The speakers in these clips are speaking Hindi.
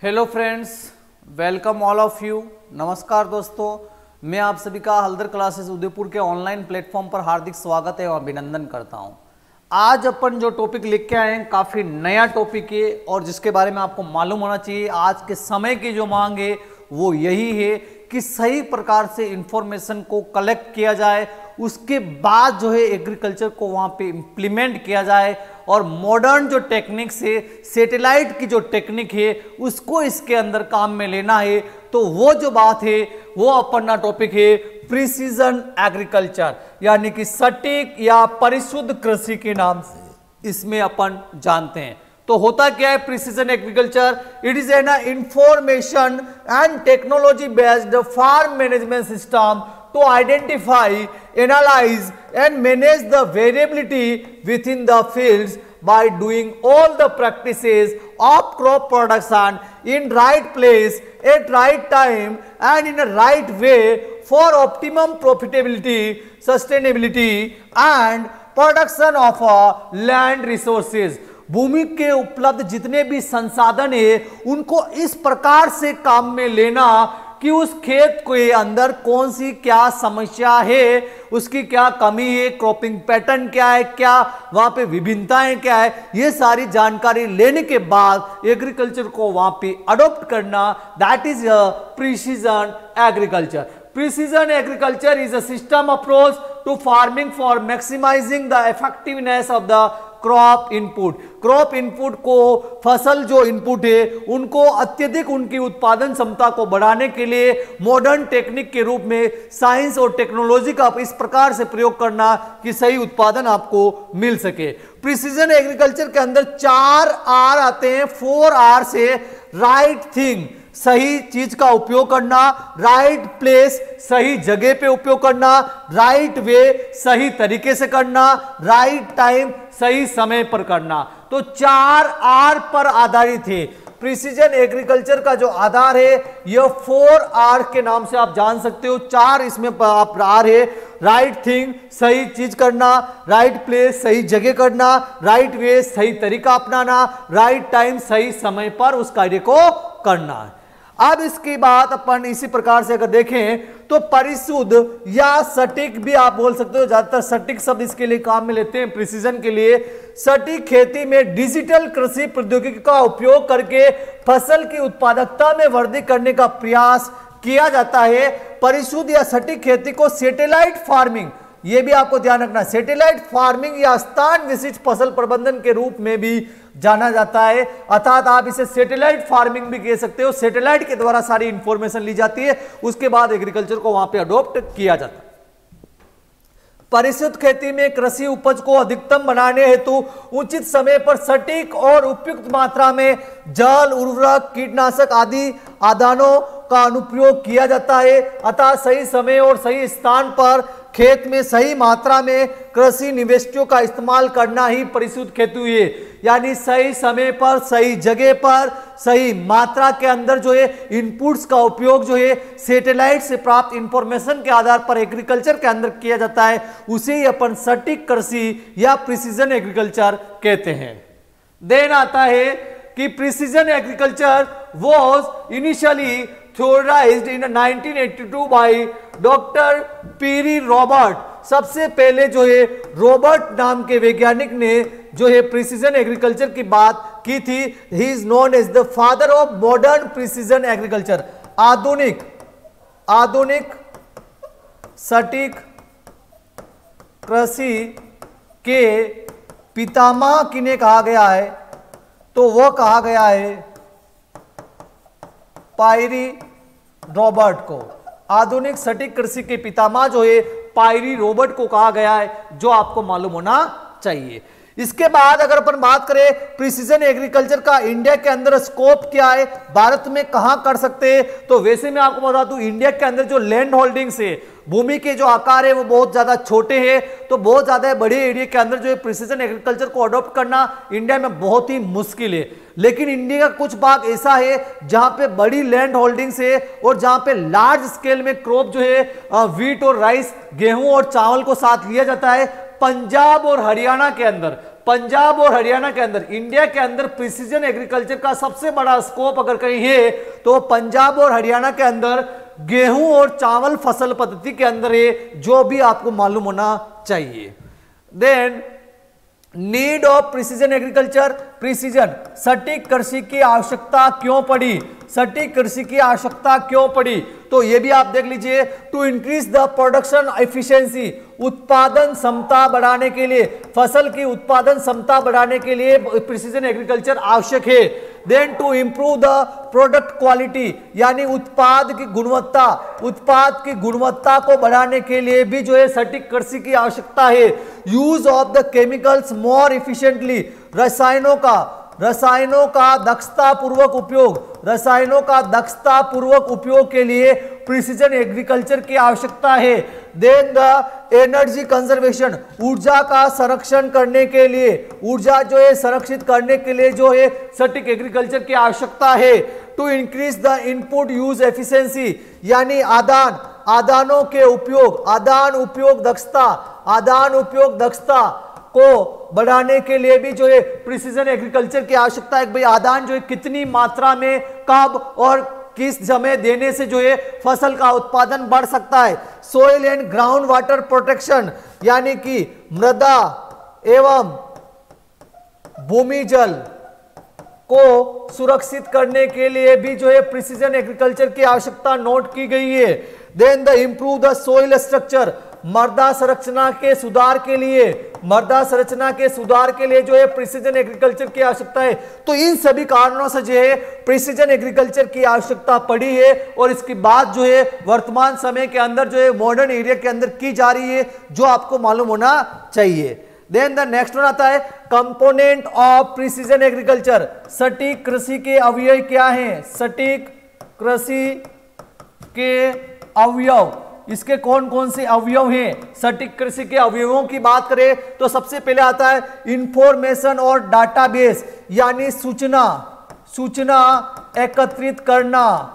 Hello friends, welcome all of you. नमस्कार दोस्तों, मैं आप सभी का हल्दर क्लासेस उदयपुर के ऑनलाइन प्लेटफॉर्म पर हार्दिक स्वागत है और अभिनंदन करता हूं। आज अपन जो टॉपिक लिख के आए हैं काफ़ी नया टॉपिक है और जिसके बारे में आपको मालूम होना चाहिए। आज के समय की जो मांग है वो यही है कि सही प्रकार से इंफॉर्मेशन को कलेक्ट किया जाए, उसके बाद जो है एग्रीकल्चर को वहाँ पे इम्प्लीमेंट किया जाए और मॉडर्न जो टेक्निक्स है, सैटेलाइट की जो टेक्निक है उसको इसके अंदर काम में लेना है। तो वो जो बात है वो अपना टॉपिक है प्रिसीजन एग्रीकल्चर, यानी कि सटीक या परिशुद्ध कृषि के नाम से इसमें अपन जानते हैं। तो होता क्या है precision agriculture? It is an information and technology based farm management system to identify, analyze and manage the variability within the fields by doing all the practices of crop production in right place at right time and in a right way for optimum profitability, sustainability and production of land resources। भूमि के उपलब्ध जितने भी संसाधन है उनको इस प्रकार से काम में लेना कि उस खेत के अंदर कौन सी क्या समस्या है, उसकी क्या कमी है, क्रॉपिंग पैटर्न क्या है, क्या वहां पे विभिन्नताएं क्या है, ये सारी जानकारी लेने के बाद एग्रीकल्चर को वहां पे अडॉप्ट करना, that is precision agriculture. Precision agriculture is a system approach to farming for maximizing the effectiveness of the crop input. Crop input को, फसल जो इनपुट है उनको अत्यधिक उनकी उत्पादन क्षमता को बढ़ाने के लिए मॉडर्न टेक्निक के रूप में साइंस और टेक्नोलॉजी का इस प्रकार से प्रयोग करना कि सही उत्पादन आपको मिल सके। प्रिसीजन एग्रीकल्चर के अंदर 4 आर आते हैं। 4 आर से राइट थिंग, सही चीज का उपयोग करना, राइट प्लेस, सही जगह पे उपयोग करना, राइट वे, सही तरीके से करना, राइट टाइम, सही समय पर करना। तो 4 आर पर आधारित है प्रिसीजन एग्रीकल्चर का जो आधार है यह 4 आर के नाम से आप जान सकते हो। 4 इसमें आप आर है। राइट थिंग, सही चीज करना, राइट प्लेस, सही जगह करना, राइट वे, सही तरीका अपनाना, राइट टाइम, सही समय पर उस कार्य को करना। अब इसकी बात अपन इसी प्रकार से अगर देखें तो परिशुद्ध या सटीक भी आप बोल सकते हो, ज्यादातर सटीक शब्द इसके लिए काम में लेते हैं प्रिसीजन के लिए। सटीक खेती में डिजिटल कृषि प्रौद्योगिकी का उपयोग करके फसल की उत्पादकता में वृद्धि करने का प्रयास किया जाता है। परिशुद्ध या सटीक खेती को सैटेलाइट फार्मिंग, यह भी आपको ध्यान रखना, सैटेलाइट फार्मिंग या स्थान विशिष्ट फसल प्रबंधन के रूप में भी जाना जाता है। अर्थात आप इसे सैटेलाइट फार्मिंग भी कह सकते हो। सैटेलाइट के द्वारा सारी इंफॉर्मेशन ली जाती है, उसके बाद एग्रीकल्चर को वहां पे अडॉप्ट किया जाता है। परिशुद्ध खेती में कृषि उपज को अधिकतम बनाने हेतु उचित समय पर सटीक और उपयुक्त मात्रा में जल, उर्वरक, कीटनाशक आदि आदानों का अनुप्रयोग किया जाता है। अतः सही समय और सही स्थान पर खेत में सही मात्रा में कृषि निवेशों का इस्तेमाल करना ही परिशुद्ध खेती है। यानी सही समय पर, सही जगह पर, सही मात्रा के अंदर जो है इनपुट्स का उपयोग जो है सैटेलाइट से प्राप्त इंफॉर्मेशन के आधार पर एग्रीकल्चर के अंदर किया जाता है, उसे ही अपन सटीक कृषि या प्रिसीजन एग्रीकल्चर कहते हैं। देन आता है कि precision agriculture was initially theorized in 1982 by doctor pierre robert. सबसे पहले जो है रॉबर्ट नाम के वैज्ञानिक ने जो है प्रिसीजन एग्रीकल्चर की बात की थी। He is known as the father of modern precision agriculture. आधुनिक सटीक कृषि के पितामह किन्हें कहा गया है? तो वो कहा गया है पायरी रॉबर्ट को। आधुनिक सटीक कृषि के पितामह जो है पायरी रॉबर्ट को कहा गया है, जो आपको मालूम होना चाहिए। इसके बाद अगर अपन बात करें प्रिसीजन एग्रीकल्चर का इंडिया के अंदर स्कोप क्या है, भारत में कहां कर सकते हैं, तो वैसे मैं आपको बता दूं इंडिया के अंदर जो लैंड होल्डिंग्स है, भूमि के जो आकार है वो बहुत ज्यादा छोटे हैं, तो बहुत ज्यादा बड़े एरिया के अंदर जो है प्रिसीजन एग्रीकल्चर को अडॉप्ट करना इंडिया में बहुत ही मुश्किल है। लेकिन इंडिया का कुछ भाग ऐसा है जहां पे बड़ी लैंड होल्डिंग्स है और जहां पे लार्ज स्केल में क्रॉप जो है व्हीट और राइस, गेहूं और चावल को साथ लिया जाता है। पंजाब और हरियाणा के अंदर पंजाब और हरियाणा के अंदर, इंडिया के अंदर प्रिसीजन एग्रीकल्चर का सबसे बड़ा स्कोप अगर कहीं है तो पंजाब और हरियाणा के अंदर गेहूं और चावल फसल पद्धति के अंदर है, जो भी आपको मालूम होना चाहिए। Then need of precision agriculture, precision सटीक कृषि की आवश्यकता क्यों पड़ी, सटीक कृषि की आवश्यकता क्यों पड़ी, तो ये भी आप देख लीजिए। To increase the production efficiency, उत्पादन क्षमता बढ़ाने के लिए, फसल की उत्पादन क्षमता बढ़ाने के लिए प्रिसीजन एग्रीकल्चर आवश्यक है। Then to improve the product quality, यानी उत्पाद की गुणवत्ता, उत्पाद की गुणवत्ता को बढ़ाने के लिए भी जो है सटीक कृषि की आवश्यकता है। Use of the chemicals more efficiently, रसायनों का दक्षता पूर्वक उपयोग, रसायनों का दक्षता पूर्वक उपयोग के लिए प्रिसीजन एग्रीकल्चर की आवश्यकता है। देन द एनर्जी कंजर्वेशन, ऊर्जा का संरक्षण करने के लिए, ऊर्जा जो है संरक्षित करने के लिए जो है सटीक एग्रीकल्चर की आवश्यकता है। To increase the input use efficiency, यानी आदानों के उपयोग, आदान उपयोग दक्षता को बढ़ाने के लिए भी जो है प्रिसीजन एग्रीकल्चर की आवश्यकता है। भाई आदान जो है कितनी मात्रा में, कब और किस समय देने से जो है फसल का उत्पादन बढ़ सकता है। Soil and ground water protection, यानी कि मृदा एवं भूमि जल को सुरक्षित करने के लिए भी जो है प्रिसीजन एग्रीकल्चर की आवश्यकता नोट की गई है। Then the improve the soil structure, मृदा संरचना के सुधार के लिए जो है प्रिसीजन एग्रीकल्चर की आवश्यकता है। तो इन सभी कारणों से जो है प्रिसीजन एग्रीकल्चर की आवश्यकता पड़ी है, और इसकी बात जो है वर्तमान समय के अंदर जो है मॉडर्न एरिया के अंदर की जा रही है, जो आपको मालूम होना चाहिए। देन द नेक्स्ट वन आता है कंपोनेंट ऑफ प्रिसीजन एग्रीकल्चर, सटीक कृषि के अवयव क्या हैं, सटीक कृषि के अवयव, इसके कौन कौन से अवयव हैं। सटीक कृषि के अवयवों की बात करें तो सबसे पहले आता है इंफॉर्मेशन और डाटाबेस, यानी सूचना एकत्रित करना,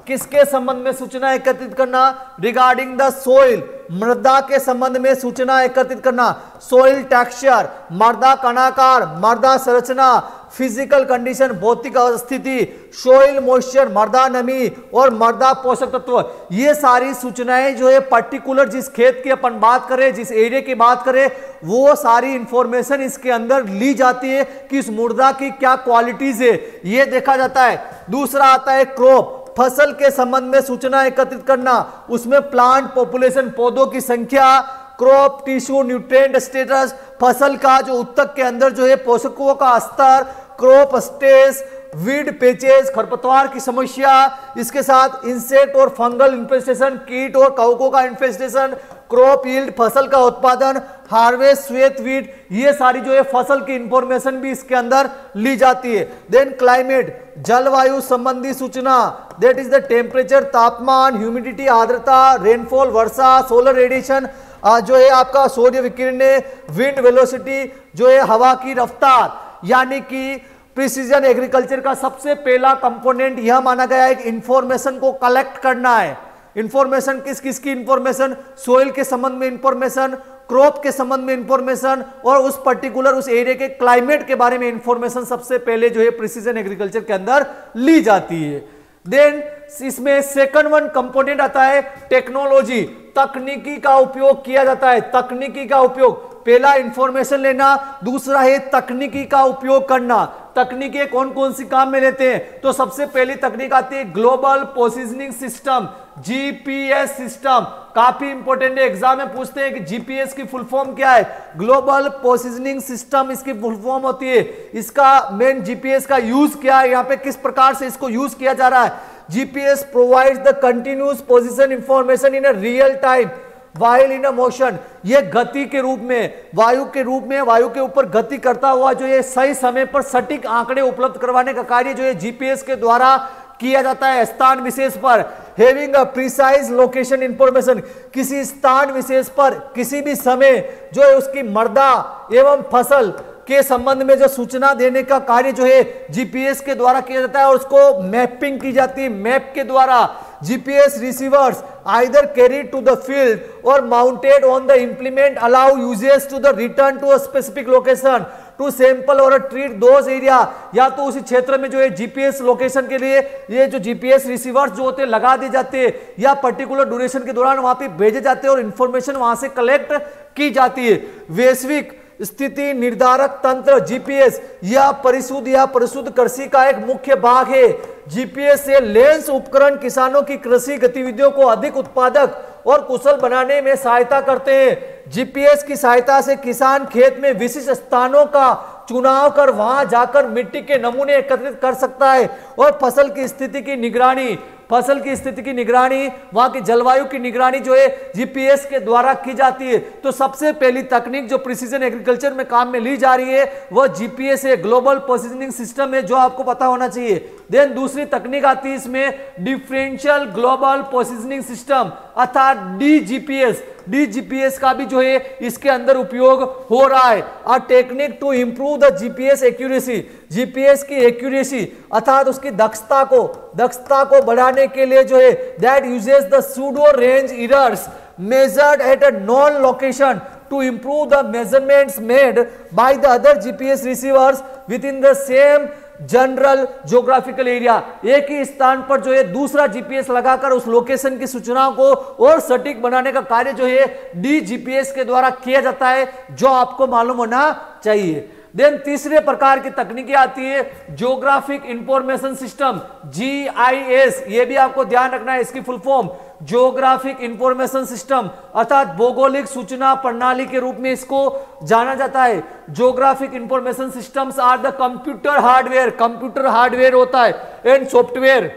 किसके संबंध में सूचना एकत्रित करना, रिगार्डिंग द सोइल, मृदा के संबंध में सूचना एकत्रित करना, सोइल टेक्सचर, मृदा कणाकार, मृदा संरचना, फिजिकल कंडीशन, भौतिक स्थिति, सोइल मॉइस्चर, मृदा नमी और मृदा पोषक तत्व, ये सारी सूचनाएं जो है पर्टिकुलर जिस खेत की अपन बात करें, जिस एरिया की बात करें, वो सारी इंफॉर्मेशन इसके अंदर ली जाती है कि इस मृदा की क्या क्वालिटीज है, ये देखा जाता है। दूसरा आता है क्रॉप, फसल के संबंध में सूचना एकत्रित करना, उसमें प्लांट पॉपुलेशन, पौधों की संख्या, क्रॉप टिश्यू, न्यूट्रिएंट स्टेटस, फसल का जो उत्तक के अंदर जो है पोषकों का स्तर, क्रॉप स्टेज, वीड पेचेज, खरपतवार की समस्या, इसके साथ इंसेक्ट और फंगल इन्फेस्टेशन, कीट और कवकों का इन्फेस्टेशन, क्रॉप यील्ड, फसल का उत्पादन, हार्वेस्ट, श्वेत वीट, ये सारी जो है फसल की इंफॉर्मेशन भी इसके अंदर ली जाती है। देन क्लाइमेट, जलवायु संबंधी सूचना, दैट इज द टेम्परेचर, तापमान, ह्यूमिडिटी, आर्द्रता, रेनफॉल, वर्षा, सोलर रेडिएशन, जो है आपका सूर्य विकिरण, विंड वेलोसिटी, जो है हवा की रफ्तार, यानी कि प्रिसीजन एग्रीकल्चर का सबसे पहला कंपोनेंट यह माना गया है कि इंफॉर्मेशन को कलेक्ट करना है। इंफॉर्मेशन किस किस की इंफॉर्मेशन, सोइल के संबंध में इंफॉर्मेशन, क्रॉप के संबंध में इंफॉर्मेशन, और उस पर्टिकुलर उस एरिया के क्लाइमेट के बारे में इंफॉर्मेशन सबसे पहले जो है प्रिसीजन एग्रीकल्चर के अंदर ली जाती है। देन इसमें सेकंड वन कंपोनेंट आता है टेक्नोलॉजी, तकनीकी का उपयोग किया जाता है। तकनीकी का उपयोग, पहला इंफॉर्मेशन लेना, दूसरा है तकनीकी का उपयोग करना। तकनीकें कौन कौन सी काम में लेते हैं, तो सबसे पहली तकनीक आती है global positioning system, GPS system, काफी इंपॉर्टेंट है, एग्जाम में पूछते हैं कि जीपीएस की फुल फॉर्म क्या है, ग्लोबल पोजीशनिंग सिस्टम इसकी फुल फॉर्म होती है। इसका मेन जीपीएस का यूज क्या है, यहाँ पे किस प्रकार से इसको यूज किया जा रहा है। GPS provides the continuous position information in a real time while in a motion, ये गति के रूप में, वायु के रूप में, वायु के ऊपर गति करता हुआ जो ये सही समय पर सटीक आंकड़े उपलब्ध करवाने का कार्य जो है जीपीएस के द्वारा किया जाता है स्थान विशेष पर। Having a precise location information, किसी स्थान विशेष पर किसी भी समय जो है उसकी मृदा एवं फसल के संबंध में जो सूचना देने का कार्य जो है जीपीएस के द्वारा किया जाता है, और उसको मैपिंग की जाती है। मैप के द्वारा GPS receivers either carried to the field or mounted on the implement allow users to the return to a specific location to sample or treat those area। या तो उसी क्षेत्र में जो है जीपीएस लोकेशन के लिए ये जो जीपीएस रिसीवर्स जो होते हैं लगा दिए जाते हैं या पर्टिकुलर ड्यूरेशन के दौरान वहां पे भेजे जाते हैं और इंफॉर्मेशन वहां से कलेक्ट की जाती है। वैश्विक स्थिति निर्धारक तंत्र जीपीएस या परिशुद्ध कृषि का एक मुख्य भाग है। जीपीएस से लेंस उपकरण किसानों की कृषि गतिविधियों को अधिक उत्पादक और कुशल बनाने में सहायता करते हैं। जीपीएस की सहायता से किसान खेत में विशिष्ट स्थानों का चुनाव कर वहां जाकर मिट्टी के नमूने एकत्रित कर सकता है और फसल की स्थिति की निगरानी वहां की जलवायु की निगरानी जो है जीपीएस के द्वारा की जाती है। तो सबसे पहली तकनीक जो प्रिसीजन एग्रीकल्चर में काम में ली जा रही है वह जीपीएस है, ग्लोबल पोजीशनिंग सिस्टम है, जो आपको पता होना चाहिए। देन दूसरी तकनीक आती है इसमें डिफरेंशियल ग्लोबल पोजीशनिंग सिस्टम अर्थात डीजीपीएस। डीजीपीएस का भी जो है इसके अंदर उपयोग हो रहा है। A technique to improve the GPS accuracy, GPS की एक्यूरेसी अर्थात उसकी दक्षता को बढ़ाने के लिए जो है that uses the pseudo range errors measured at a known location to improve the measurements made by the other GPS receivers within the same general geographical area. एक ही स्थान पर जो है दूसरा जीपीएस लगाकर उस लोकेशन की सूचनाओं को और सटीक बनाने का कार्य जो है डीजीपीएस के द्वारा किया जाता है, जो आपको मालूम होना चाहिए। देन तीसरे प्रकार की तकनीकी आती है ज्योग्राफिक इंफॉर्मेशन सिस्टम जीआईएस। ये भी आपको ध्यान रखना है, इसकी full form geographic information system अर्थात भौगोलिक सूचना प्रणाली के रूप में इसको जाना जाता है। Geographic information systems are the computer hardware होता है and software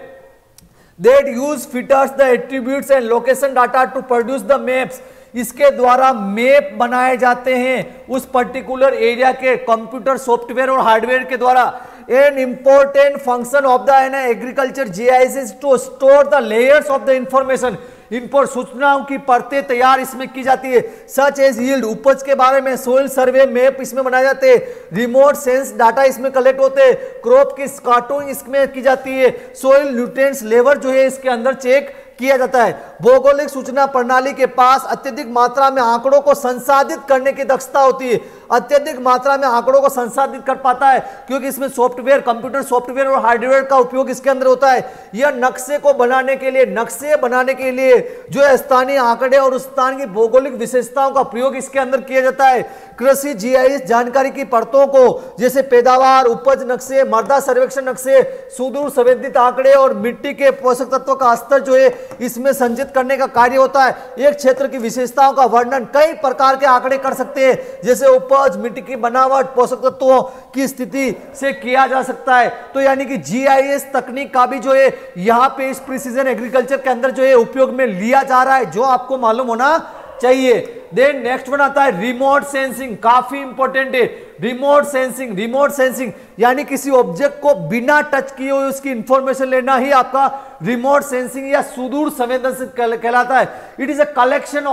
that use features the attributes and location data to produce the maps. इसके द्वारा मैप बनाए जाते हैं उस पर्टिकुलर एरिया के कंप्यूटर सॉफ्टवेयर और हार्डवेयर के द्वारा। An important function of the agriculture GIS is to store the layers of the information. सूचनाओं की परतें तैयार इसमें की जाती है, सच एज यील्ड उपज के बारे में, सोइल सर्वे मैप इसमें बनाए जाते हैं, रिमोट सेंस डाटा इसमें कलेक्ट होते हैं, क्रॉप की स्काउटिंग इसमें की जाती है, सोइल न्यूट्रिएंट्स लेवल जो है इसके अंदर चेक किया जाता है। भौगोलिक सूचना प्रणाली के पास अत्यधिक मात्रा में आंकड़ों को संसाधित करने की दक्षता होती है, अत्यधिक मात्रा में आंकड़ों को संसाधित कर पाता है क्योंकि इसमें सॉफ्टवेयर, कंप्यूटर सॉफ्टवेयर और हार्डवेयर का उपयोग इसके अंदर होता है। यह नक्शे बनाने के लिए जो है स्थानीय आंकड़े और उस स्थान की भौगोलिक विशेषताओं का प्रयोग इसके अंदर किया जाता है। कृषि जीआईएस जानकारी की परतों को जैसे पैदावार, उपज नक्शे, मृदा सर्वेक्षण नक्शे, सुदूर संवेदित आंकड़े और मिट्टी के पोषक तत्वों का स्तर जो है इसमें संचित करने का कार्य होता है। एक क्षेत्र की विशेषताओं का वर्णन कई प्रकार के आंकड़े कर सकते हैं, जैसे उपज, मिट्टी की बनावट, पोषक तत्वों की स्थिति से किया जा सकता है। तो यानी कि जीआईएस तकनीक का भी जो है यहाँ पे इस प्रिसीजन एग्रीकल्चर के अंदर जो है उपयोग में लिया जा रहा है, जो आपको मालूम होना चाहिए। देन नेक्स्ट वन आता है रिमोट सेंसिंग, काफी इंपॉर्टेंट है। रिमोट सेंसिंग यानी किसी ऑब्जेक्ट को बिना टच किए हुए उसकी इंफॉर्मेशन लेना ही आपका रिमोट सेंसिंग या सुदूर संवेदनशील कहलाता है। It is a collection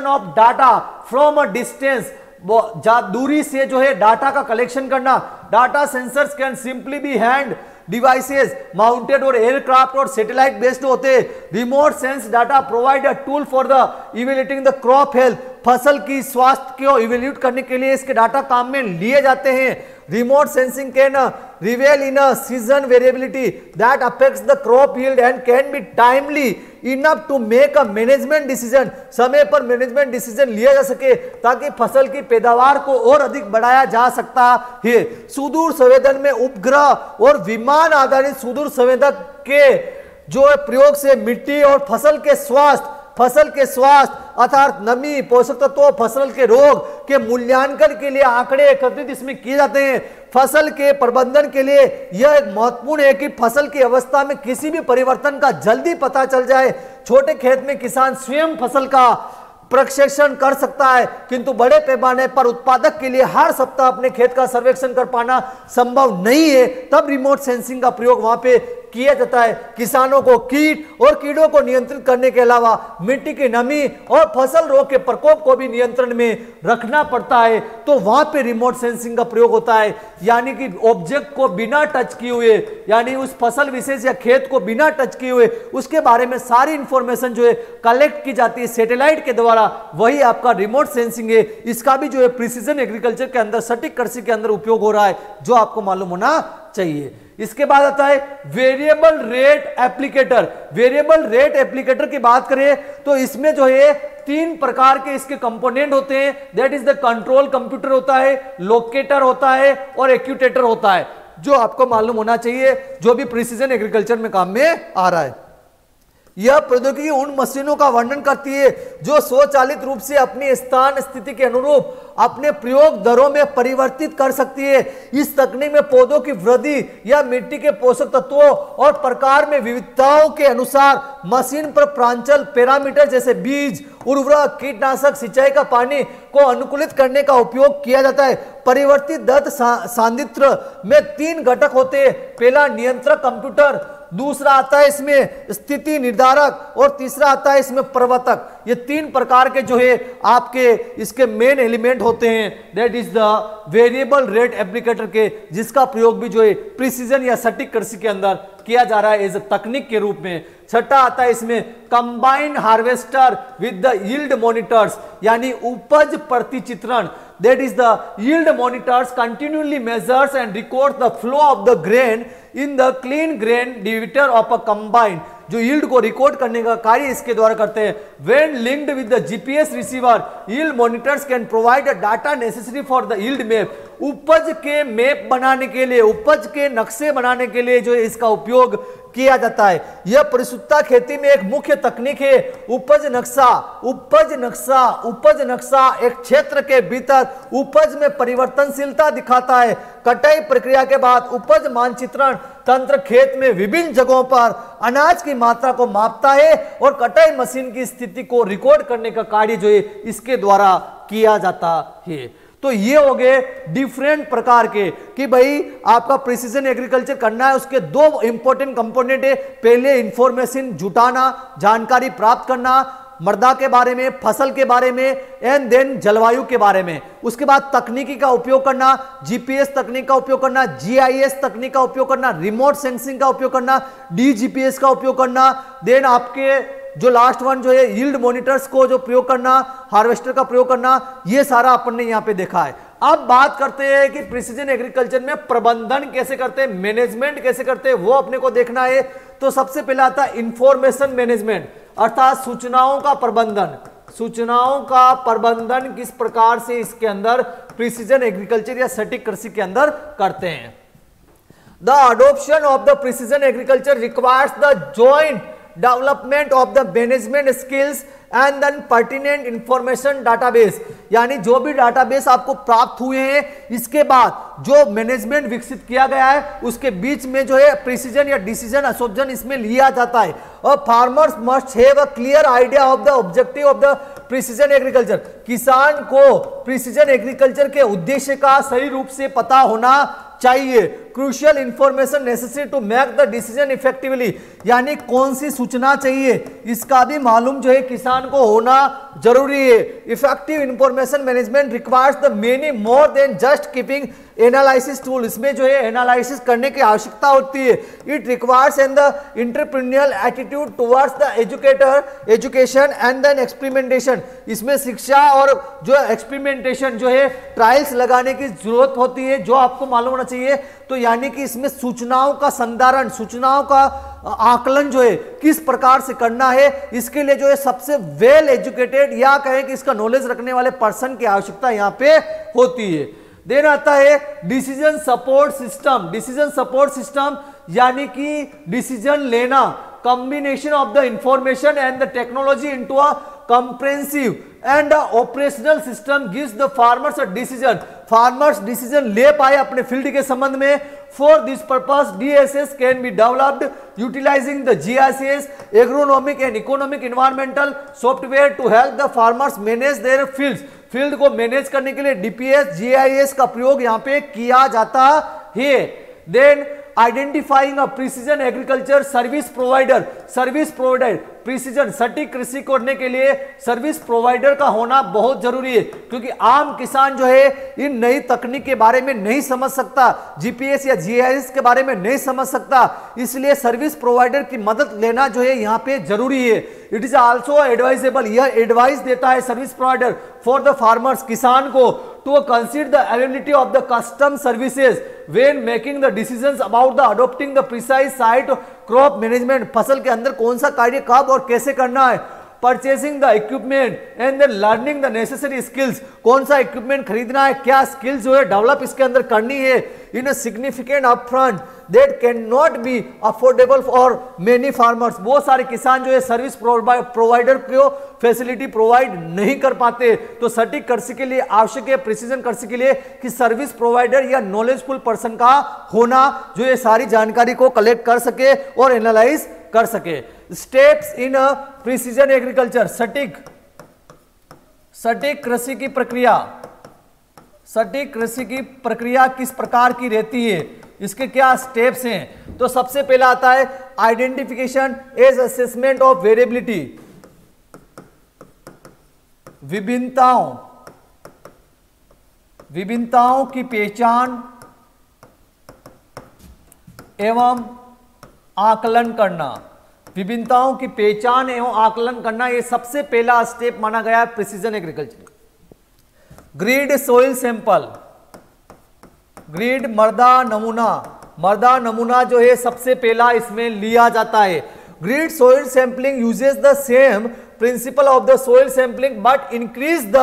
of data from a distance, दूरी से जो है डाटा का कलेक्शन करना। Data sensors can simply be hand devices mounted और एयरक्राफ्ट और सैटेलाइट बेस्ड होते हैं। Remote sense data provide a tool for the evaluating the crop health, फसल की स्वास्थ्य को इवेल्यूट करने के लिए इसके डाटा काम में लिए जाते हैं। Remote sensing can reveal in a season variability that affects the crop yield and can be timely enough to make a management decision, समय पर मैनेजमेंट डिसीजन लिया जा सके ताकि फसल की पैदावार को और अधिक बढ़ाया जा सकता है। सुदूर संवेदन में उपग्रह और विमान आधारित सुदूर संवेदक के जो प्रयोग से मिट्टी और फसल के स्वास्थ्य अर्थात नमी, पोषक तत्वों, फसल के रोग के मूल्यांकन के लिए आंकड़े एकत्रित इसमें किए जाते हैं। फसल के प्रबंधन के लिए यह एक महत्वपूर्ण है कि फसल की अवस्था में किसी भी परिवर्तन का जल्दी पता चल जाए। छोटे खेत में किसान स्वयं फसल का प्रक्षेपण कर सकता है, किंतु बड़े पैमाने पर उत्पादक के लिए हर सप्ताह अपने खेत का सर्वेक्षण कर पाना संभव नहीं है, तब रिमोट सेंसिंग का प्रयोग वहां पे किया जाता है। किसानों को कीट और कीड़ों को नियंत्रित करने के अलावा मिट्टी की नमी और फसल रोग के प्रकोप को भी नियंत्रण में रखना पड़ता है, तो वहां पे रिमोट सेंसिंग का प्रयोग होता है। यानी कि ऑब्जेक्ट को बिना टच किए हुए, यानी उस फसल विशेष या खेत को बिना टच किए हुए उसके बारे में सारी इंफॉर्मेशन जो है कलेक्ट की जाती है सैटेलाइट के द्वारा, वही आपका रिमोट सेंसिंग है। इसका भी जो है प्रिसीजन एग्रीकल्चर के अंदर, सटीक कृषि के अंदर उपयोग हो रहा है, जो आपको मालूम होना चाहिए। इसके बाद आता है variable rate applicator. Variable rate applicator की बात करें तो इसमें जो है 3 प्रकार के इसके कंपोनेंट होते हैं। That is the control computer होता है, लोकेटर होता है और एक्यूटेटर होता है, जो आपको मालूम होना चाहिए, जो भी प्रिसीजन एग्रीकल्चर में काम में आ रहा है। यह प्रौद्योगिकी उन मशीनों का वर्णन करती है जो स्वचालित रूप से अपनी स्थान स्थिति के अनुरूप अपने प्रयोग दरों में परिवर्तित कर सकती है। इस तकनीक में पौधों की वृद्धि या मिट्टी के पोषक तत्वों और प्रकार में विविधताओं के अनुसार मशीन पर प्रांचल पैरामीटर जैसे बीज, उर्वरक, कीटनाशक, सिंचाई का पानी को अनुकूलित करने का उपयोग किया जाता है। परिवर्तित दत्त सांद्रित्र में 3 घटक होते हैं। पहला नियंत्रक कंप्यूटर, दूसरा आता है इसमें स्थिति निर्धारक और तीसरा आता है इसमें प्रवर्तक। ये 3 प्रकार के जो है आपके इसके मेन एलिमेंट होते हैं। That is the variable rate applicator के, जिसका प्रयोग भी जो है प्रिसीजन या सटीक कृषि के अंदर किया जा रहा है एज अ तकनीक के रूप में। छठा आता है इसमें combined harvester with the yield monitors, यानी उपज प्रतिचित्रण। That is the yield monitors continually measures and records the flow of the grain in the clean grain divider of a combine। जो yield को रिकॉर्ड करने का कार्य इसके द्वारा करते हैं। When linked with the GPS receiver, yield monitors can provide the data necessary for the yield map। उपज के मैप बनाने के लिए, उपज के नक्शे बनाने के लिए जो है इसका उपयोग किया जाता है। यह परिशुद्धता खेती में एक मुख्य तकनीक है। उपज नक्शा, उपज नक्शा, उपज नक्शा एक क्षेत्र के भीतर उपज में परिवर्तनशीलता दिखाता है। कटाई प्रक्रिया के बाद उपज मानचित्रण तंत्र खेत में विभिन्न जगहों पर अनाज की मात्रा को मापता है और कटाई मशीन की स्थिति को रिकॉर्ड करने का कार्य जो है इसके द्वारा किया जाता है। तो ये हो गए डिफरेंट प्रकार के कि भाई आपका प्रिसीजन एग्रीकल्चर करना है, उसके 2 इंपॉर्टेंट कंपोनेंट है। पहले इंफॉर्मेशन जुटाना, जानकारी प्राप्त करना मृदा के बारे में, फसल के बारे में, एंड देन जलवायु के बारे में। उसके बाद तकनीकी का उपयोग करना, जीपीएस तकनीक का उपयोग करना, जीआईएस तकनीक का उपयोग करना, रिमोट सेंसिंग का उपयोग करना, डीजीपीएस का उपयोग करना, देन आपके जो लास्ट वन जो है यील्ड मॉनिटर्स को जो प्रयोग करना, हार्वेस्टर का प्रयोग करना, ये सारा अपन ने यहां पे देखा है। अब बात करते हैं कि प्रिसीजन एग्रीकल्चर में प्रबंधन कैसे करते हैं, मैनेजमेंट कैसे करते हैं, वो अपने को देखना है। तो सबसे पहला आता है इंफॉर्मेशन मैनेजमेंट, अर्थात सूचनाओं का प्रबंधन। सूचनाओं का प्रबंधन किस प्रकार से इसके अंदर प्रिसीजन एग्रीकल्चर या सटीक कृषि के अंदर करते हैं। The adoption of the precision agriculture requires the joint development of the management skills and then pertinent information database, यानी जो भी डाटाबेस आपको प्राप्त हुए हैं इसके बाद जो मैनेजमेंट विकसित किया गया है उसके बीच में जो है प्रिसीजन या डिसीजन एब्सॉर्प्शन इसमें लिया जाता है। और farmers must have a clear idea of the objective of the precision agriculture. किसान को प्रिसीजन एग्रीकल्चर के उद्देश्य का सही रूप से पता होना चाहिए। Crucial information necessary to make the decision effectively, यानी कौन सी सूचना चाहिए इसका भी मालूम जो है किसान को होना जरूरी है। Effective information management requires the many more than just keeping analysis tool, इसमें जो है एनालिसिस करने की आवश्यकता होती है। It requires and the entrepreneurial attitude towards the education and then experimentation, इसमें शिक्षा और जो एक्सपेरिमेंटेशन जो है ट्रायल्स लगाने की जरूरत होती है, जो आपको मालूम होना चाहिए। तो यानी कि इसमें सूचनाओं का संधारण, सूचनाओं का आकलन जो है किस प्रकार से करना है, इसके लिए जो है सबसे वेल एजुकेटेड या कहें कि इसका नॉलेज रखने वाले पर्सन की आवश्यकता यहां पे होती है। देन आता है decision support system. Decision support system यानी कि डिसीजन लेना, combination of the information and the technology into a comprehensive and operational system gives the farmers a decision। farmers decision ले पाए अपने फील्ड के संबंध में। For this purpose DSS can be developed utilizing the GIS, agronomic and economic environmental software to help the farmers manage their fields। Field को मैनेज करने के लिए DPS GIS का प्रयोग यहाँ पे किया जाता है। Then identifying a precision agriculture service provider precision सटीक कृषि करने के लिए सर्विस प्रोवाइडर का होना बहुत जरूरी है, क्योंकि आम किसान जो है इन नई तकनीक के बारे में नहीं समझ सकता, जीपीएस या जीआईएस के बारे में नहीं समझ सकता, इसलिए सर्विस प्रोवाइडर की मदद लेना जो है यहाँ पे जरूरी है। इट इज आल्सो एडवाइजेबल, यह एडवाइस देता है service provider for the farmers, किसान को, to consider the availability of the custom services when making the decisions about the adopting the precise site crop management, फसल के अंदर कौन सा कार्य कब और कैसे करना है, purchasing the equipment and then learning the necessary skills, कौन सा इक्विपमेंट खरीदना है, क्या स्किल्स जो है डेवलप इसके अंदर करनी है, in a significant upfront that can not be affordable for many farmers. बहुत सारे किसान जो है सर्विस प्रोवाइडर को फैसिलिटी प्रोवाइड नहीं कर पाते, तो सटीक कृषि के लिए आवश्यक है, प्रिसीजन कृषि के लिए, कि सर्विस प्रोवाइडर या नॉलेजफुल पर्सन का होना जो ये सारी जानकारी को कलेक्ट कर सके और एनालाइज कर सके। स्टेप्स इन प्रिसीजन एग्रीकल्चर, सटीक कृषि की प्रक्रिया, सटीक कृषि की प्रक्रिया किस प्रकार की रहती है, इसके क्या स्टेप्स हैं। तो सबसे पहला आता है identification as assessment of variability, विभिन्नताओं की पहचान एवं आकलन करना, विभिन्नताओं की पहचान एवं आकलन करना, यह सबसे पहला स्टेप माना गया है precision agriculture. Grid soil sample, grid मृदा नमूना जो है सबसे पहला इसमें लिया जाता है। Grid soil sampling uses the same principle of the soil sampling but increase the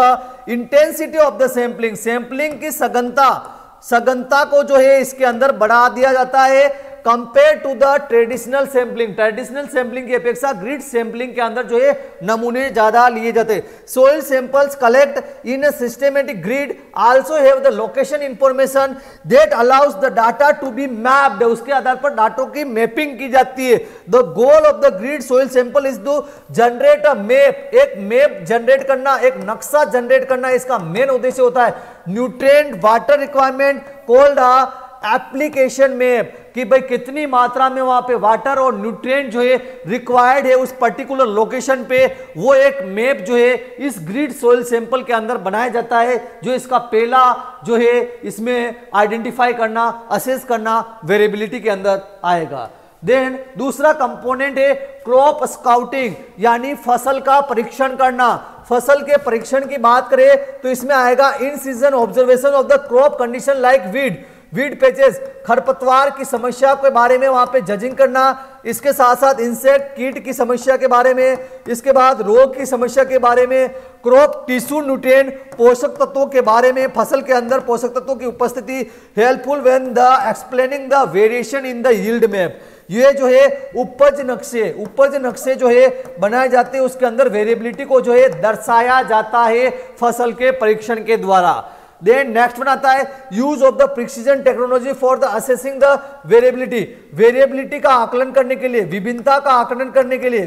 intensity of the sampling की सघनता को जो है इसके अंदर बढ़ा दिया जाता है compare to the traditional sampling की अपेक्षा ग्रिड सैंपलिंग के अंदर जो है नमूने ज्यादा लिए जाते हैं। Soil samples collect in a systematic grid also have the location information that allows the data to be mapped, उसके आधार पर डाटो की मैपिंग की जाती है। The goal of the grid soil sample is to generate a map, एक मैप जनरेट करना, एक नक्शा जनरेट करना इसका मेन उद्देश्य होता है। Nutrient water requirement called application map, कि भाई कितनी मात्रा में वहां पे वाटर और न्यूट्रिएंट जो है रिक्वायर्ड है उस पर्टिकुलर लोकेशन पे, वो एक मैप जो है इस ग्रिड सोइल सैंपल के अंदर बनाया जाता है, जो इसका पहला जो है इसमें आइडेंटिफाई करना, असेस करना वेरिएबिलिटी के अंदर आएगा। देन दूसरा कंपोनेंट है क्रॉप स्काउटिंग, यानी फसल का परीक्षण करना। फसल के परीक्षण की बात करें तो इसमें आएगा इन season observation of the crop condition like weed patches, खरपतवार की समस्या के बारे में वहां पे जजिंग करना, इसके साथ साथ इंसेक्ट कीट की समस्या के बारे में, इसके बाद रोग की समस्या के बारे में, क्रॉप टिश्यू न्यूट्रिएंट पोषक तत्वों के बारे में, फसल के अंदर पोषक तत्वों की उपस्थिति, helpful when the explaining the variation in the yield map. ये जो है उपज नक्शे जो है बनाए जाते हैं, उसके अंदर वेरिएबिलिटी को जो है दर्शाया जाता है फसल के परीक्षण के द्वारा। देन नेक्स्ट वन आता है use of the precision technology for the assessing the variability का आकलन करने के लिए, विभिन्नता का आकलन करने के लिए,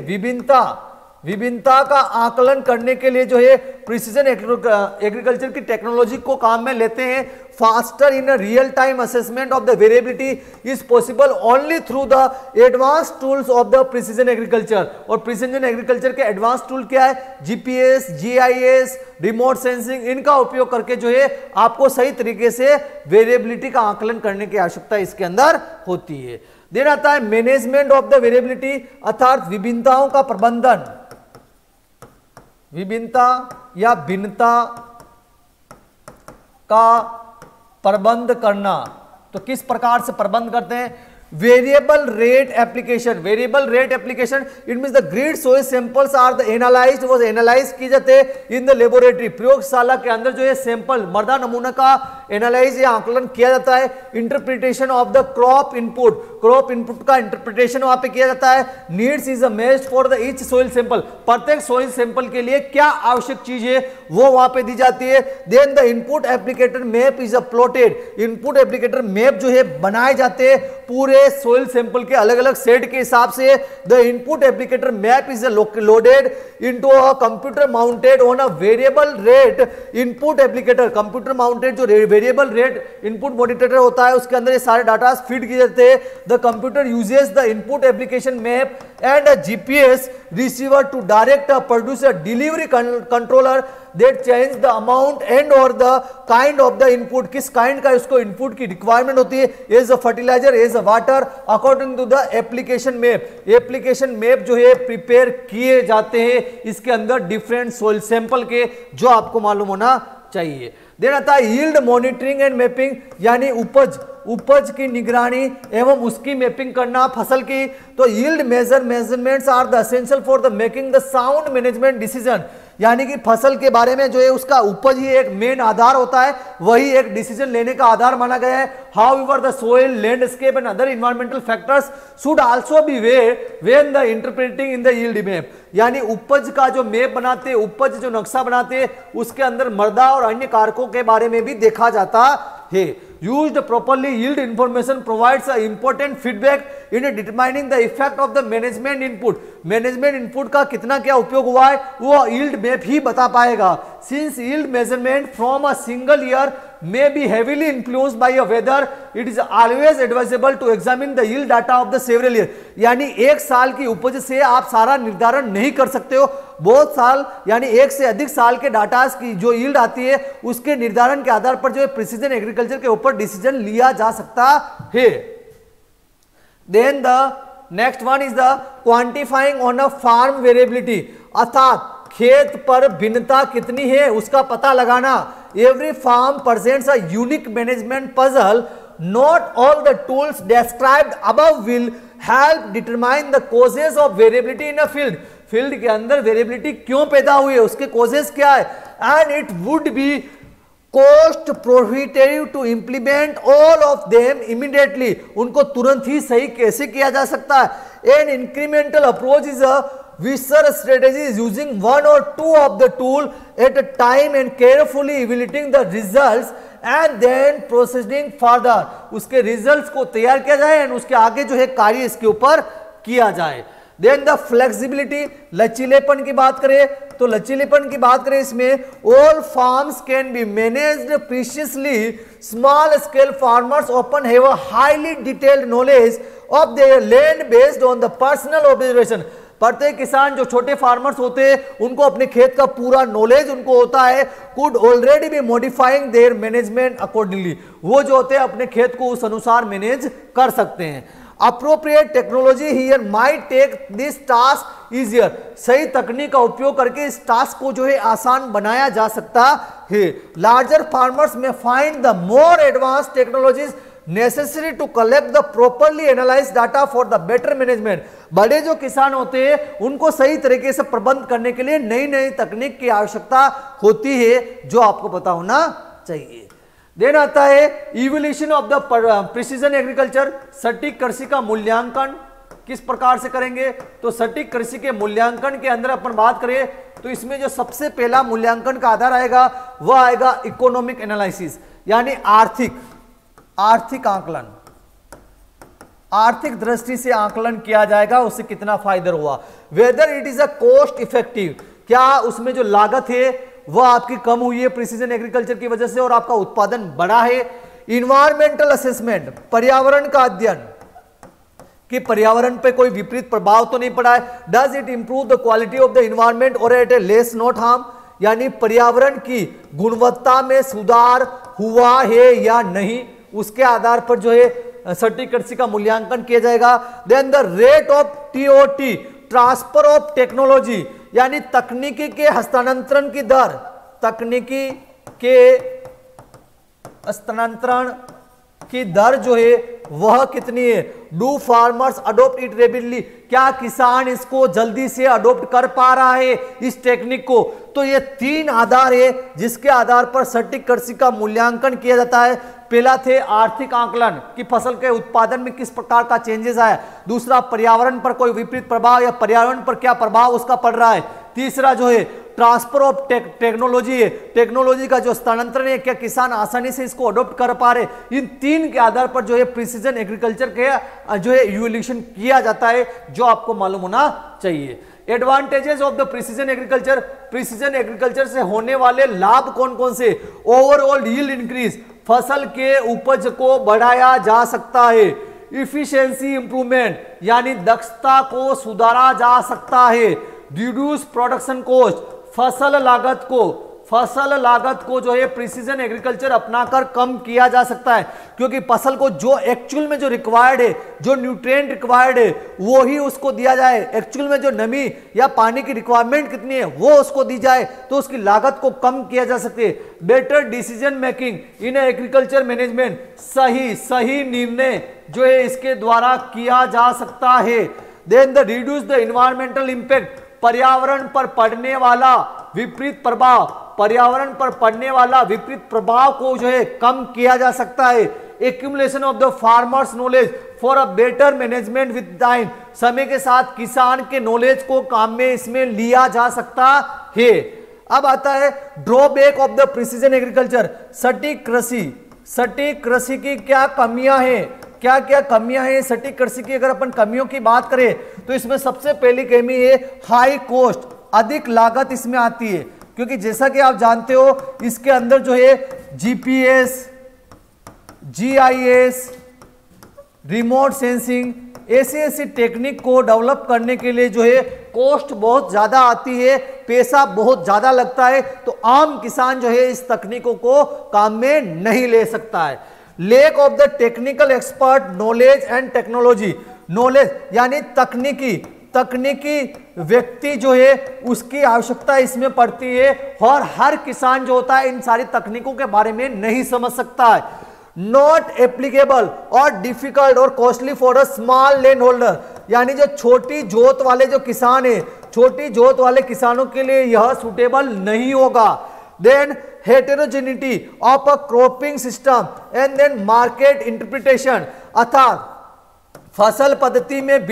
विभिन्नता का आकलन करने के लिए जो है प्रिसिजन एग्रीकल्चर की टेक्नोलॉजी को काम में लेते हैं। Faster in real time assessment of the variability is possible only through the advance tools of the precision agriculture. और प्रिसिजन एग्रीकल्चर के एडवांस टूल क्या है? जीपीएस, जीआईएस, रिमोट सेंसिंग, इनका उपयोग करके जो है आपको सही तरीके से वेरिएबिलिटी का आकलन करने की आवश्यकता इसके अंदर होती है। देन आता है मैनेजमेंट ऑफ द वेरिएबिलिटी, अर्थात विभिन्नताओं का प्रबंधन, विभिन्नता या भिन्नता का प्रबंध करना। तो किस प्रकार से प्रबंध करते हैं? Variable rate application, it means the grid soil samples are the analyzed, वो एनालाइज की जाते हैं इन द लेबोरेटरी, प्रयोगशाला के अंदर जो है सैंपल मृदा नमूना का एनालाइज या आकलन किया जाता है। Interpretation of the crop input का इंटरप्रिटेशन वहां पे किया जाता है। Needs is measured for the each soil sample, प्रत्येक सोइल सैंपल के लिए क्या आवश्यक चीज है वो वहां पे दी जाती है। Then the input applicator map is plotted, input applicator map जो है बनाए जाते हैं पूरे सोइल सैंपल के अलग अलग सेट के हिसाब से। The input applicator map is loaded into a computer mounted on a variable rate input applicator, computer mounted जो वेरिएबल रेट इनपुट मॉनिटर होता है, उसके अंदर ये सारे डाटा फीड किए जाते हैं। The computer uses the input application map and a GPS receiver to direct produce a delivery controller that change the amount and or the kind of the input, किस काइंड का उसको इनपुट की रिक्वायरमेंट होती है, as a fertiliser, as a water, according to the application map. Application map जो है प्रिपेयर किए जाते हैं इसके अंदर डिफरेंट सोइल सैंपल के, जो आपको मालूम होना चाहिए। देन आता है यील्ड मॉनिटरिंग एंड मैपिंग, यानी उपज की निगरानी एवं उसकी मैपिंग करना फसल की। तो yield measurements are the essential for the making the sound management decision, यानी कि फसल के बारे में जो है उसका उपज ही एक मेन आधार होता है, वही एक डिसीजन लेने का आधार माना गया है। However the soil, landscape and other environmental factors should also be weird when the interpreting in the yield map, यानी उपज का जो मैप बनाते हैं, उपज जो नक्शा बनाते हैं, उसके अंदर मृदा और अन्य कारकों के बारे में भी देखा जाता है। Used properly, yield information provides an important feedback in determining the effect of the management input. Management input का कितना क्या उपयोग हुआ है वो yield मैप ही बता पाएगा। Since yield measurement from a single year may be heavily influenced by a weather, it is always advisable to examine the yield data of the several year. यानी एक साल की उपज से आप सारा निर्धारण नहीं कर सकते हो, बहुत साल यानी एक से अधिक साल के डाटा की जो यील्ड आती है उसके निर्धारण के आधार पर जो है प्रिसीजन एग्रीकल्चर के ऊपर डिसीजन लिया जा सकता है। Then the next one is the quantifying on a farm variability, अर्थात खेत पर भिन्नता कितनी है उसका पता लगाना। Every farm presents a unique management puzzle, not all the tools described above will help determine the causes of variability in a field. Field के अंदर वेरिएबिलिटी क्यों पैदा हुई है, उसके कॉजेज क्या है, and it would be cost prohibitive to implement all of them immediately, उनको तुरंत ही सही कैसे किया जा सकता है। An incremental approach is a wiser strategy using one और two of the tool at a time and carefully evaluating the results and then processing further, उसके रिजल्ट्स को तैयार किया जाए एंड उसके आगे जो है कार्य इसके ऊपर किया जाए। देन द फ्लेक्सिबिलिटी, लचीलेपन की बात करें तो लचीलेपन की बात करें इसमें all farms can be managed preciously, small scale farmers often have a highly detailed knowledge of their land based on the personal observation. प्रत्येक किसान जो छोटे फार्मर्स होते हैं उनको अपने खेत का पूरा नॉलेज उनको होता है, could already be modifying their management accordingly, वो जो होते हैं अपने खेत को उस अनुसार मैनेज कर सकते हैं। Appropriate technology here might take this task easier, सही तकनीक का उपयोग करके इस टास्क को जो है आसान बनाया जा सकता है। Larger farmers may find the more advance technologies necessary to collect the properly analyze data for the better management. बड़े जो किसान होते हैं उनको सही तरीके से प्रबंध करने के लिए नई नई तकनीक की आवश्यकता होती है, जो आपको पता होना चाहिए। देन आता है evolution of the precision agriculture, सटीक कृषि का मूल्यांकन किस प्रकार से करेंगे, तो सटीक कृषि के मूल्यांकन के अंदर अपन बात करें तो इसमें जो सबसे पहला मूल्यांकन का आधार आएगा वह आएगा इकोनॉमिक एनालिसिस, यानी आर्थिक आकलन, आर्थिक दृष्टि से आकलन किया जाएगा उससे कितना फायदा हुआ। Whether it is a cost effective, क्या उसमें जो लागत है वह आपकी कम हुई है प्रिसीजन एग्रीकल्चर की वजह से और आपका उत्पादन बढ़ा है। इन्वायरमेंटल असेसमेंट, पर्यावरण का अध्ययन कि पर्यावरण पे कोई विपरीत प्रभाव तो नहीं पड़ा है। Does it improve the quality of the environment or at a less not harm, यानी पर्यावरण की गुणवत्ता में सुधार हुआ है या नहीं, उसके आधार पर जो है सटीक कृषि का मूल्यांकन किया जाएगा। Then the rate of TOT, transfer of technology, यानी तकनीकी के हस्तांतरण की दर, तकनीकी के हस्तांतरण की दर जो है वह कितनी है। Do farmers adopt it rapidly, क्या किसान इसको जल्दी से अडोप्ट कर पा रहा है इस टेक्निक को। तो ये तीन आधार है जिसके आधार पर सटीक कृषि का मूल्यांकन किया जाता है। पहला थे आर्थिक आकलन कि फसल के उत्पादन में किस प्रकार का चेंजेस आया, दूसरा पर्यावरण पर कोई विपरीत प्रभाव या पर्यावरण पर क्या प्रभाव उसका पड़ रहा है, तीसरा जो है ट्रांसफर ऑफ टेक्नोलॉजी है, टेक्नोलॉजी का जो स्थानांतरण है क्या किसान आसानी से इसको अडॉप्ट कर पा रहे। इन तीन के आधार पर जो है प्रिसीजन एग्रीकल्चर के जो है इवोल्यूशन किया जाता है, जो आपको मालूम होना चाहिए। Advantages of the precision agriculture, precision agriculture से होने वाले लाभ कौन कौन से। ओवरऑल यील्ड इंक्रीज, फसल के उपज को बढ़ाया जा सकता है। इफिशियंसी इंप्रूवमेंट यानी दक्षता को सुधारा जा सकता है। रिड्यूस प्रोडक्शन कॉस्ट, फसल लागत को जो है प्रिसीजन एग्रीकल्चर अपनाकर कम किया जा सकता है, क्योंकि फसल को जो एक्चुअल में जो रिक्वायर्ड है, जो न्यूट्रिएंट रिक्वायर्ड है वो ही उसको दिया जाए। एक्चुअल में जो नमी या पानी की रिक्वायरमेंट कितनी है वो उसको दी जाए, तो उसकी लागत को कम किया जा सकती है। Better decision making in agriculture management, सही निर्णय जो है इसके द्वारा किया जा सकता है। Then the reduce the environmental impact, पर्यावरण पर पड़ने वाला विपरीत प्रभाव को जो है कम किया जा सकता है। Accumulation of the farmers knowledge for a better management with time, समय के साथ किसान के नॉलेज को काम में इसमें लिया जा सकता है। अब आता है drawback of the precision agriculture, सटीक कृषि की क्या कमियां हैं, क्या क्या कमियां हैं सटीक कृषि की। अगर अपन कमियों की बात करें तो इसमें सबसे पहली कमी है हाई कॉस्ट, अधिक लागत इसमें आती है, क्योंकि जैसा कि आप जानते हो इसके अंदर जो है जीपीएस, जीआईएस, रिमोट सेंसिंग, ऐसी टेक्निक को डेवलप करने के लिए जो है कॉस्ट बहुत ज्यादा आती है, पैसा बहुत ज्यादा लगता है, तो आम किसान जो है इस तकनीकों को काम में नहीं ले सकता है। Lack of the technical expert knowledge and technology, knowledge यानी तकनीकी व्यक्ति जो है उसकी आवश्यकता इसमें पड़ती है, और हर किसान जो होता है इन सारी तकनीकों के बारे में नहीं समझ सकता है। नॉट एप्लीकेबल और डिफिकल्ट और costly for a small land holder, यानी जो छोटी जोत वाले जो किसान है, छोटी जोत वाले किसानों के लिए यह सुटेबल नहीं होगा। Then heterogeneity of a cropping system and then market interpretation, अर्थात फसल पद्धति में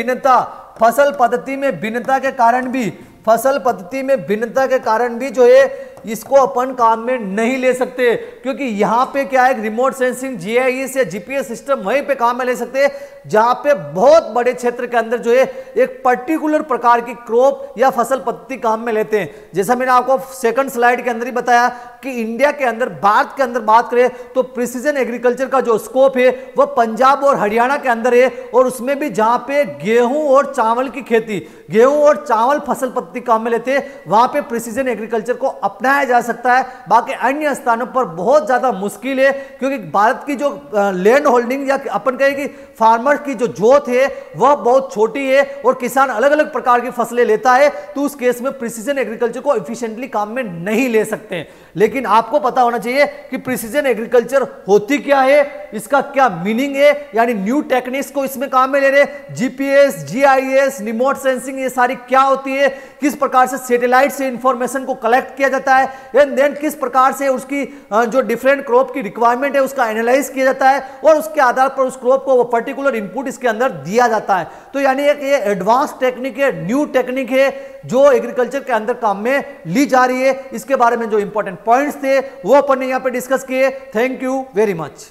भिन्नता के कारण भी जो है इसको अपन काम में नहीं ले सकते, क्योंकि यहां पे क्या है रिमोट सेंसिंग, जीआईएस या जीपीएस सिस्टम वहीं पे काम में ले सकते हैं जहां पे बहुत बड़े क्षेत्र के अंदर जो है एक पर्टिकुलर प्रकार की क्रॉप या फसल पद्धति काम में लेते हैं। जैसा मैंने आपको सेकंड स्लाइड के अंदर ही बताया कि इंडिया के अंदर, भारत के अंदर बात करें तो प्रिसीजन एग्रीकल्चर का जो स्कोप है वह पंजाब और हरियाणा के अंदर है, और उसमें भी जहां पे गेहूं और चावल की खेती, गेहूं और चावल फसल पद्धति काम में लेते हैं, वहां पे प्रिसीजन एग्रीकल्चर को अपनाया जा सकता है। बाकी अन्य स्थानों पर बहुत ज्यादा मुश्किल है, क्योंकि भारत की जो लैंड होल्डिंग या अपन कहें कि फार्मर की जो जोत है वह बहुत छोटी है और किसान अलग अलग प्रकार की फसलें लेता है, तो उस केस में प्रिसीजन एग्रीकल्चर को एफिशिएंटली काम में नहीं ले सकते। लेकिन आपको पता होना चाहिए कि प्रिसीजन एग्रीकल्चर होती क्या है, इसका क्या मीनिंग है, यानी न्यू टेक्निक्स को इसमें काम में ले रहे, जीपीएस, जीआईएस, रिमोट सेंसिंग, ये सारी क्या होती है, किस प्रकार से सैटेलाइट से इंफॉर्मेशन को कलेक्ट किया जाता है, एंड देन किस प्रकार से उसकी जो डिफरेंट क्रॉप की रिक्वायरमेंट है उसका एनालाइज किया जाता है, और उसके आधार पर उस क्रॉप को वो पर्टिकुलर इनपुट इसके अंदर दिया जाता है। तो यानी एक ये एडवांस टेक्निक है, न्यू टेक्निक है जो एग्रीकल्चर के अंदर काम में ली जा रही है। इसके बारे में जो इंपॉर्टेंट पॉइंट्स थे वो अपन ने यहां पे डिस्कस किए। Thank you very much.